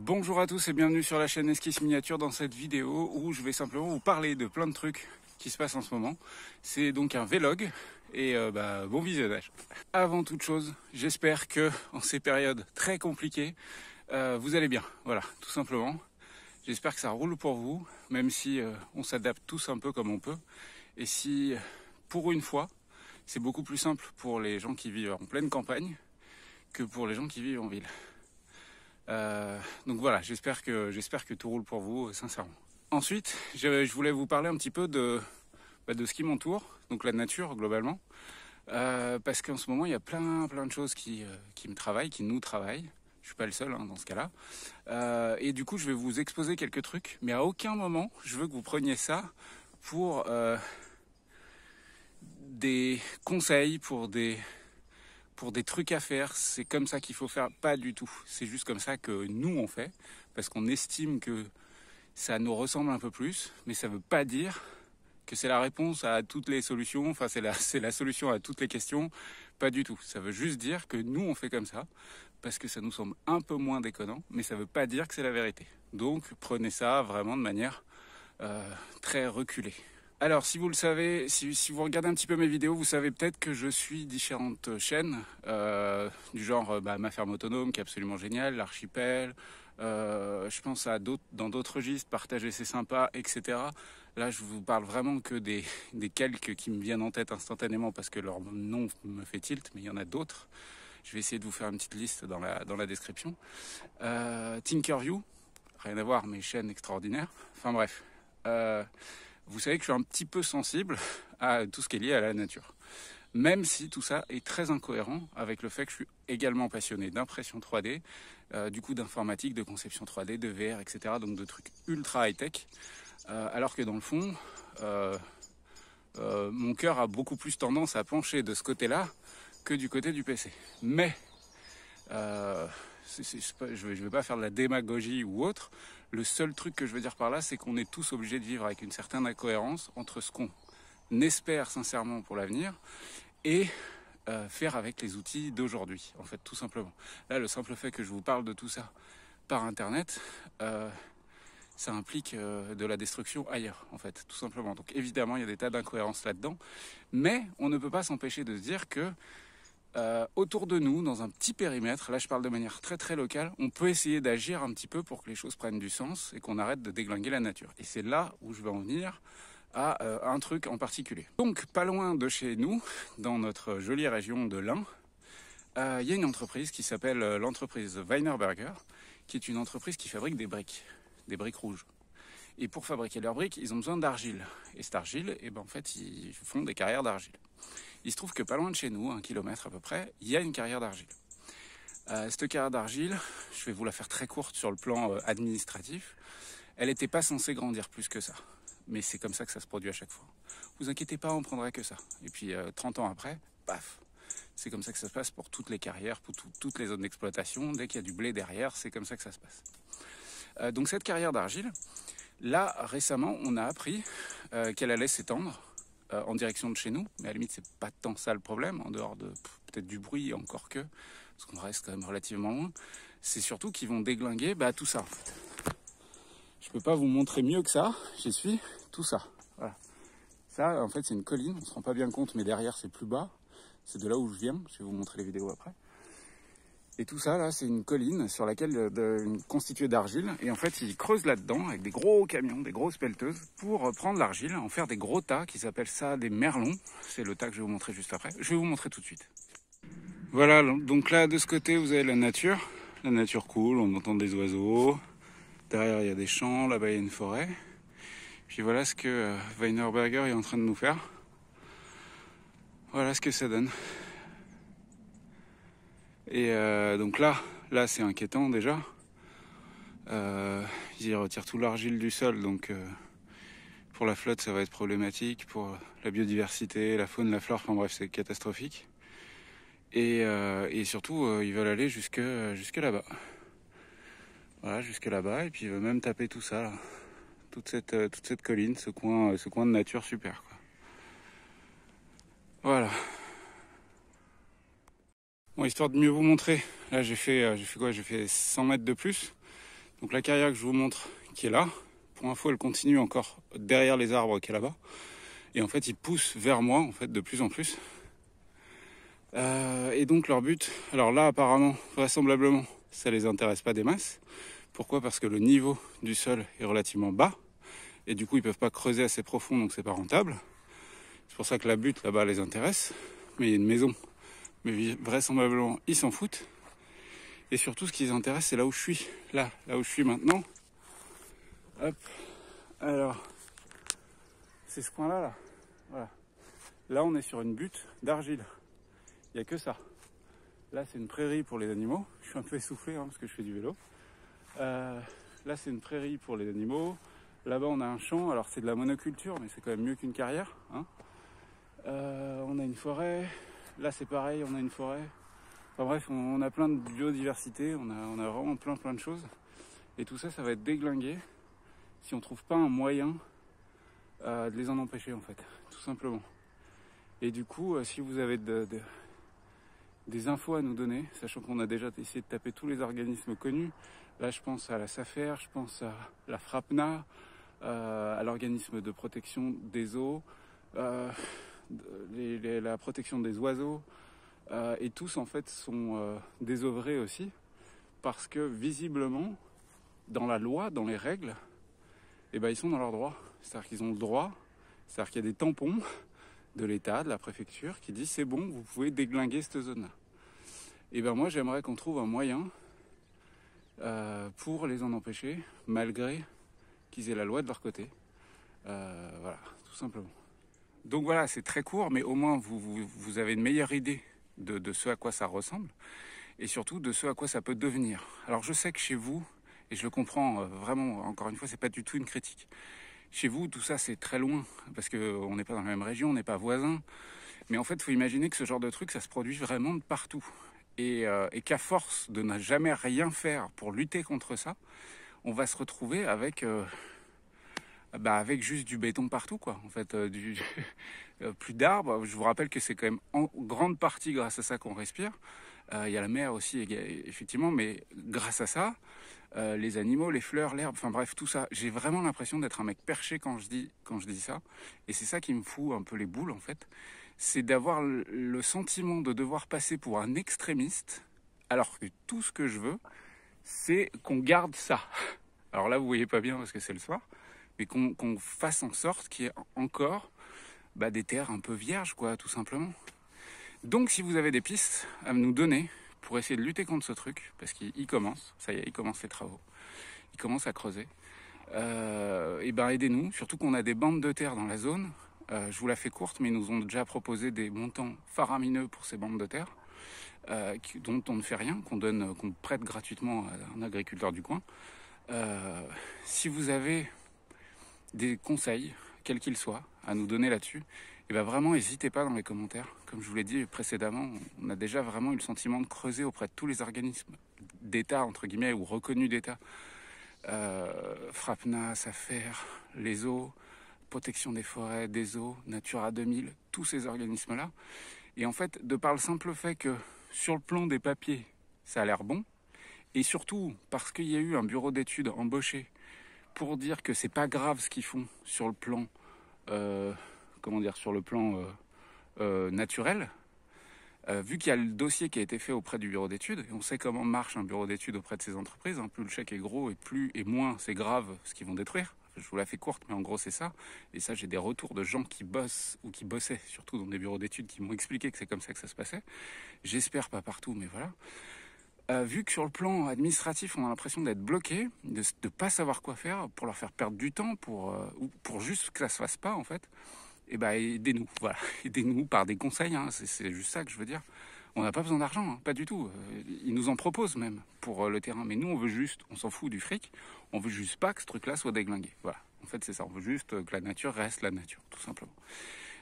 Bonjour à tous et bienvenue sur la chaîne Esquisse Miniature dans cette vidéo où je vais simplement vous parler de plein de trucs qui se passent en ce moment. C'est donc un vlog et bon visionnage. Avant toute chose, j'espère que en ces périodes très compliquées, vous allez bien. Voilà, tout simplement. J'espère que ça roule pour vous, même si on s'adapte tous un peu comme on peut. Et si, pour une fois, c'est beaucoup plus simple pour les gens qui vivent en pleine campagne que pour les gens qui vivent en ville. Donc voilà, j'espère que tout roule pour vous, sincèrement. Ensuite, je voulais vous parler un petit peu de ce qui m'entoure, donc la nature globalement, parce qu'en ce moment il y a plein de choses qui me travaillent, qui nous travaillent. Je suis pas le seul dans ce cas-là. Et du coup, je vais vous exposer quelques trucs, mais à aucun moment je veux que vous preniez ça pour des conseils, pour des trucs à faire, c'est comme ça qu'il faut faire, pas du tout. C'est juste comme ça que nous on fait, parce qu'on estime que ça nous ressemble un peu plus, mais ça veut pas dire que c'est la réponse à toutes les solutions, enfin c'est la solution à toutes les questions, pas du tout. Ça veut juste dire que nous on fait comme ça, parce que ça nous semble un peu moins déconnant, mais ça veut pas dire que c'est la vérité. Donc prenez ça vraiment de manière très reculée. Alors, si vous le savez, si vous regardez un petit peu mes vidéos, vous savez peut-être que je suis différentes chaînes, du genre Ma Ferme Autonome, qui est absolument géniale, l'Archipel, je pense à dans d'autres registres, Partager c'est sympa, etc. Là, je vous parle vraiment que des quelques qui me viennent en tête instantanément parce que leur nom me fait tilt, mais il y en a d'autres. Je vais essayer de vous faire une petite liste dans la description. Tinkerview, rien à voir, mais chaîne extraordinaire. Enfin bref. Vous savez que je suis un petit peu sensible à tout ce qui est lié à la nature. Même si tout ça est très incohérent avec le fait que je suis également passionné d'impression 3D, du coup d'informatique, de conception 3D, de VR, etc. Donc de trucs ultra high-tech. Alors que dans le fond, mon cœur a beaucoup plus tendance à pencher de ce côté-là que du côté du PC. Mais je vais pas faire de la démagogie ou autre. Le seul truc que je veux dire par là, c'est qu'on est tous obligés de vivre avec une certaine incohérence entre ce qu'on espère sincèrement pour l'avenir et faire avec les outils d'aujourd'hui, en fait, tout simplement. Là, le simple fait que je vous parle de tout ça par Internet, ça implique de la destruction ailleurs, en fait, tout simplement. Donc évidemment, il y a des tas d'incohérences là-dedans, mais on ne peut pas s'empêcher de se dire que autour de nous, dans un petit périmètre, là je parle de manière très très locale, on peut essayer d'agir un petit peu pour que les choses prennent du sens et qu'on arrête de déglinguer la nature. Et c'est là où je vais en venir à un truc en particulier. Donc pas loin de chez nous, dans notre jolie région de l'Ain, il y a une entreprise qui s'appelle l'entreprise Weinberger, qui est une entreprise qui fabrique des briques rouges. Et pour fabriquer leurs briques, ils ont besoin d'argile. Et cette argile, en fait, ils font des carrières d'argile. Il se trouve que pas loin de chez nous, 1 kilomètre à peu près, il y a une carrière d'argile. Cette carrière d'argile, je vais vous la faire très courte sur le plan administratif, elle n'était pas censée grandir plus que ça. Mais c'est comme ça que ça se produit à chaque fois. Vous inquiétez pas, on prendrait que ça. Et puis 30 ans après, paf. C'est comme ça que ça se passe pour toutes les carrières, pour toutes les zones d'exploitation. Dès qu'il y a du blé derrière, c'est comme ça que ça se passe. Donc cette carrière d'argile, là récemment, on a appris qu'elle allait s'étendre en direction de chez nous, mais à la limite c'est pas tant ça le problème, en dehors de peut-être du bruit, encore que, parce qu'on reste quand même relativement loin, c'est surtout qu'ils vont déglinguer tout ça en fait. Je peux pas vous montrer mieux que ça, j'y suis, tout ça, voilà. Ça en fait c'est une colline, on se rend pas bien compte, mais derrière c'est plus bas, c'est de là où je viens, je vais vous montrer les vidéos après. Et tout ça là, c'est une colline sur laquelle constituée d'argile. Et en fait, ils creusent là-dedans avec des gros camions, des grosses pelleteuses, pour prendre l'argile, en faire des gros tas qui s'appellent ça des merlons. C'est le tas que je vais vous montrer juste après. Je vais vous montrer tout de suite. Voilà, donc là, de ce côté, vous avez la nature. La nature cool, on entend des oiseaux. Derrière, il y a des champs, là-bas, il y a une forêt. Puis voilà ce que Weinberger est en train de nous faire. Voilà ce que ça donne. Et donc là c'est inquiétant déjà. Ils retirent tout l'argile du sol, donc pour la flotte ça va être problématique, pour la biodiversité, la faune, la flore, enfin bref c'est catastrophique. Et surtout ils veulent aller jusque là-bas. Voilà, jusque là-bas, et puis ils veulent même taper tout ça, là. Toute cette colline, ce coin de nature super quoi. Voilà. Bon, histoire de mieux vous montrer, là j'ai fait quoi? J'ai fait 100 mètres de plus. Donc la carrière que je vous montre qui est là, pour info elle continue encore derrière les arbres qui est là-bas. Et en fait ils poussent vers moi en fait de plus en plus. Et donc leur but, alors là apparemment, vraisemblablement, ça les intéresse pas des masses. Pourquoi ? Parce que le niveau du sol est relativement bas. Et du coup ils peuvent pas creuser assez profond, donc c'est pas rentable. C'est pour ça que la butte là-bas les intéresse. Mais il y a une maison. Mais vraisemblablement ils s'en foutent. Et surtout, ce qui les intéresse, c'est là où je suis. Là où je suis maintenant. Hop. Alors, c'est ce coin-là, là. Voilà. Là, on est sur une butte d'argile. Il n'y a que ça. Là, c'est une prairie pour les animaux. Je suis un peu essoufflé parce que je fais du vélo. Là, c'est une prairie pour les animaux. Là-bas, on a un champ. Alors, c'est de la monoculture, mais c'est quand même mieux qu'une carrière. On a une forêt. Là, c'est pareil, on a une forêt. Enfin bref, on a plein de biodiversité, on a vraiment plein de choses. Et tout ça, ça va être déglingué si on trouve pas un moyen de les en empêcher en fait, tout simplement. Et du coup, si vous avez des infos à nous donner, sachant qu'on a déjà essayé de taper tous les organismes connus, là je pense à la SAFER, je pense à la FRAPNA, à l'organisme de protection des eaux, la protection des oiseaux, et tous en fait sont désœuvrés aussi parce que visiblement dans la loi, dans les règles, ils sont dans leur droit. C'est-à-dire qu'ils ont le droit, c'est-à-dire qu'il y a des tampons de l'État, de la préfecture qui disent c'est bon, vous pouvez déglinguer cette zone-là. Et moi j'aimerais qu'on trouve un moyen pour les en empêcher malgré qu'ils aient la loi de leur côté. Voilà, tout simplement. Donc voilà, c'est très court, mais au moins vous avez une meilleure idée de ce à quoi ça ressemble et surtout de ce à quoi ça peut devenir. Alors je sais que chez vous, et je le comprends vraiment, encore une fois, c'est pas du tout une critique. Chez vous, tout ça c'est très loin parce qu'on n'est pas dans la même région, on n'est pas voisins. Mais en fait, il faut imaginer que ce genre de truc, ça se produit vraiment de partout. Et qu'à force de ne jamais rien faire pour lutter contre ça, on va se retrouver avec juste du béton partout, quoi. En fait, plus d'arbres. Je vous rappelle que c'est quand même en grande partie grâce à ça qu'on respire. Il y a la mer aussi, effectivement, mais grâce à ça, les animaux, les fleurs, l'herbe, enfin bref, tout ça. J'ai vraiment l'impression d'être un mec perché quand je dis ça. Et c'est ça qui me fout un peu les boules, en fait. C'est d'avoir le sentiment de devoir passer pour un extrémiste, alors que tout ce que je veux, c'est qu'on garde ça. Alors là, vous voyez pas bien parce que c'est le soir, mais qu'on fasse en sorte qu'il y ait encore des terres un peu vierges, quoi, tout simplement. Donc, si vous avez des pistes à nous donner pour essayer de lutter contre ce truc, parce qu'il commence, ça y est, il commence les travaux, il commence à creuser, aidez-nous, surtout qu'on a des bandes de terre dans la zone. Je vous la fais courte, mais ils nous ont déjà proposé des montants faramineux pour ces bandes de terre, dont on ne fait rien, qu'on prête gratuitement à un agriculteur du coin. Si vous avez des conseils, quels qu'ils soient, à nous donner là-dessus, vraiment n'hésitez pas dans les commentaires. Comme je vous l'ai dit précédemment, on a déjà vraiment eu le sentiment de creuser auprès de tous les organismes d'État, entre guillemets, ou reconnus d'État. FRAPNA, SAFER, les eaux, protection des forêts, des eaux, Natura 2000, tous ces organismes-là. Et en fait, de par le simple fait que sur le plan des papiers, ça a l'air bon, et surtout parce qu'il y a eu un bureau d'études embauché pour dire que c'est pas grave ce qu'ils font sur le plan, naturel, vu qu'il y a le dossier qui a été fait auprès du bureau d'études, et on sait comment marche un bureau d'études auprès de ces entreprises, plus le chèque est gros et moins c'est grave ce qu'ils vont détruire. Je vous la fais courte, mais en gros c'est ça. Et ça, j'ai des retours de gens qui bossent ou qui bossaient, surtout dans des bureaux d'études, qui m'ont expliqué que c'est comme ça que ça se passait. J'espère pas partout, mais voilà. Vu que sur le plan administratif, on a l'impression d'être bloqué, de ne pas savoir quoi faire, pour leur faire perdre du temps, ou pour juste que ça se fasse pas en fait, aidez-nous, voilà, aidez-nous par des conseils, c'est juste ça que je veux dire. On n'a pas besoin d'argent, pas du tout. Ils nous en proposent même pour le terrain, mais nous on s'en fout du fric, on veut juste pas que ce truc-là soit déglingué. Voilà, en fait c'est ça, on veut juste que la nature reste la nature, tout simplement.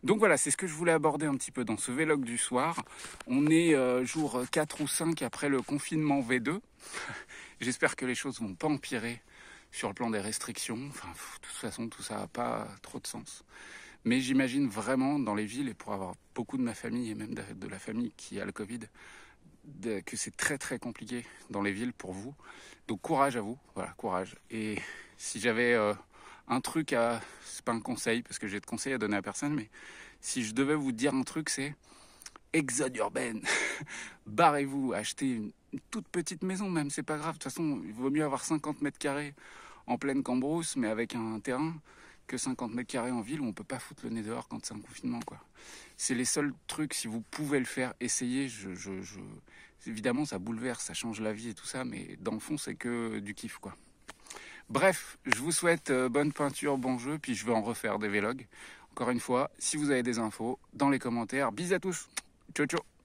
Donc voilà, c'est ce que je voulais aborder un petit peu dans ce vlog du soir. On est jour 4 ou 5 après le confinement V2. J'espère que les choses vont pas empirer sur le plan des restrictions. Enfin, de toute façon, tout ça n'a pas trop de sens. Mais j'imagine vraiment dans les villes, et pour avoir beaucoup de ma famille et même de la famille qui a le Covid, que c'est très très compliqué dans les villes pour vous. Donc courage à vous, voilà, courage. Et si j'avais un truc à... C'est pas un conseil, parce que j'ai de conseils à donner à personne, mais si je devais vous dire un truc, c'est exode urbaine. Barrez-vous, achetez une toute petite maison même, c'est pas grave. De toute façon, il vaut mieux avoir 50 mètres carrés en pleine cambrousse, mais avec un terrain, que 50 mètres carrés en ville où on peut pas foutre le nez dehors quand c'est un confinement, quoi. C'est les seuls trucs, si vous pouvez le faire, essayez. Évidemment, ça bouleverse, ça change la vie et tout ça, mais dans le fond, c'est que du kiff, quoi. Bref, je vous souhaite bonne peinture, bon jeu, puis je vais en refaire des vlogs. Encore une fois, si vous avez des infos, dans les commentaires. Bisous à tous. Ciao, ciao.